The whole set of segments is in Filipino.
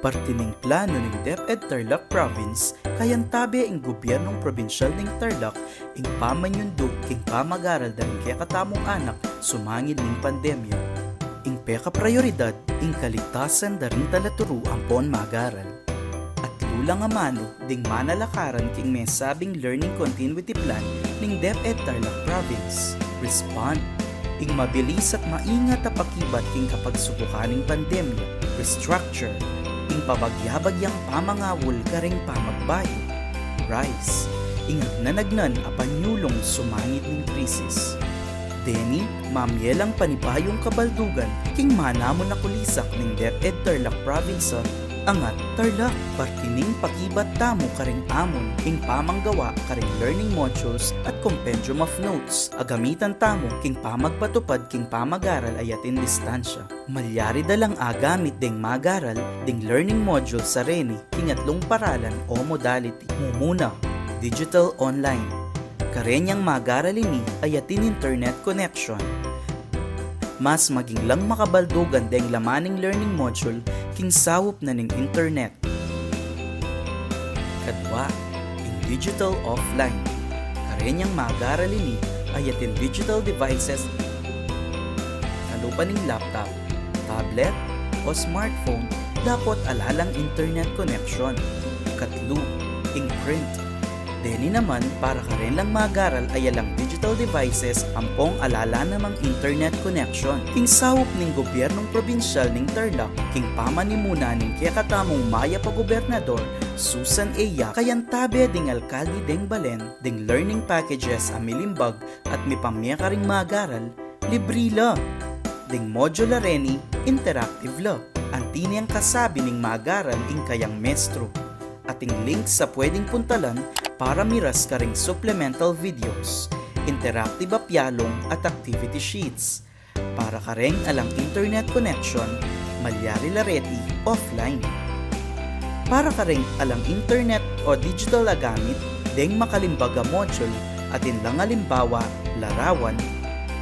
Parte ning plano ng DepEd Tarlac Province, kayantabi ang gobyernong probinsyal ng Tarlac, ing pamanyundog king pamagaral daring kaya katamong anak sumangid ning pandemya. Ing peka prioridad, ing kaligtasan daring talaturo ampon magaral. At lulang amano, ding manalakaran king may sabing learning continuity plan ning DepEd Tarlac Province. Respond, ing mabilis at maingat a pakibat king kapag subukaning pandemya. Restructure, ing pabagyabagyang pamangawol karing pamagbayo. Rise, ing nanagnan a panyulong sumangit ng krisis. Deni, mamyelang panipayong kabaldugan king manamon na kulisak ning DepEd Tarlac Province angat Tarlac partining pakibat tamo karing amon king pamanggawa karing learning modules at compendium of notes agamitan tamo king pamagpatupad king pamagaral ayatin distansya. Malyari dalang agamit ding magaral ding learning module sa reni king atlong paralan o modality. Mumuna, digital online. Karenyang magaral ini ayatin internet connection. Mas maging lang makabaldugan deng lamaning learning module king sawop na ning internet. Kadwa, in digital offline. Karenyang magaral ini ayatin digital devices kalupa ning laptop, tablet, o smartphone dapat alalang internet connection. Katlo, in print. Deni naman para karen lang magaral ay alang digital devices ampong alala namang internet connection. King sawop ning gobyernong probinsyal ning Tarlac, king pamanimuna ning kaya katamong maya pa gobernador Susan Eya kayantabe ding alkalde deng Balen ding learning packages a milimbag at may pamya karing magaral libre la. Ding modular reni interactive la. Antini ang kasabi ning magaral ing kayang mestro. Ating link sa pwedeng puntalan para miras karing supplemental videos, interactive apyalong at activity sheets. Para kareng alang internet connection, malyari lareti offline. Para kareng alang internet o digital agamit, deng makalimbaga module atin lang alimbawa, larawan,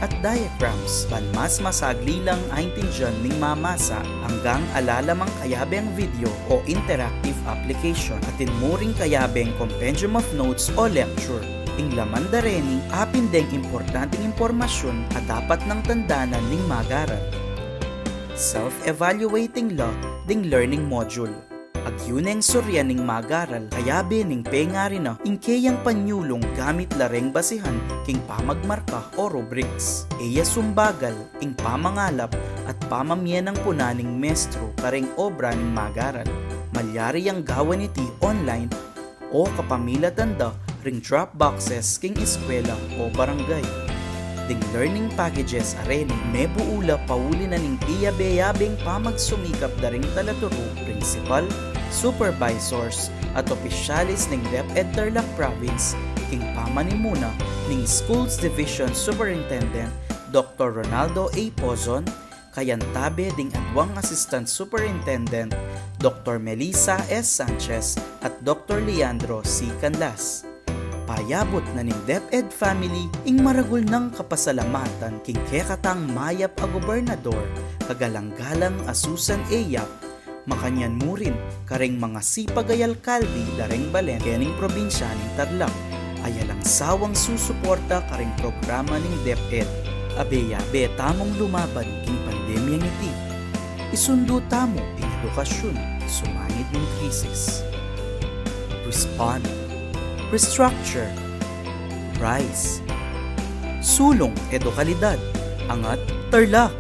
at diagrams pan mas masagli lang aintindihan ning mamasa hanggang alalamang kayabeng video o interactive application atin muring kayabeng compendium of notes o lecture. Ing laman dareni apin deng importanteng impormasyon at dapat ng tandanan ning magaral. Self-evaluating la ding learning module. Agyuneng surya ning magaral kayabe ning pengari na ingkeyang panyulong gamit lareng basihan king pamagmarka o rubrics. Eya sumbagal ing pamangalap at pamamyan ng punaning mestro karing obra ning magaral. Malyari ang gawan iti online o kapamilatanda ring drop boxes king eskwela o barangay. Ding learning packages areni may buula pauli na ning iyabe-yabeng pamagsumikap daring talaturo, principal, supervisors at opisyalis ning DepEd Tarlac Province king pamanimuna ning Schools Division Superintendent Dr. Ronaldo A. Pozon, kayantabe ding adwang Assistant Superintendent Dr. Melissa S. Sanchez at Dr. Leandro C. Canlas. Payabot na ning DepEd family ing maragul ng kapasalamatan king kekatang mayap a gobernador kagalang-galang a Susan Eya makanyan mo rin karing mga sipag ay alkalde dareng Balen kening probinsya ning Tarlac ayalang sawang susuporta karing programa ning DepEd. Abeyabe tamong lumaban king pandemya iti. Isundo tamo ing edukasyon sumangit ning krisis. Respond, restructure, rise, sulong edukalidad, angat Tarlac.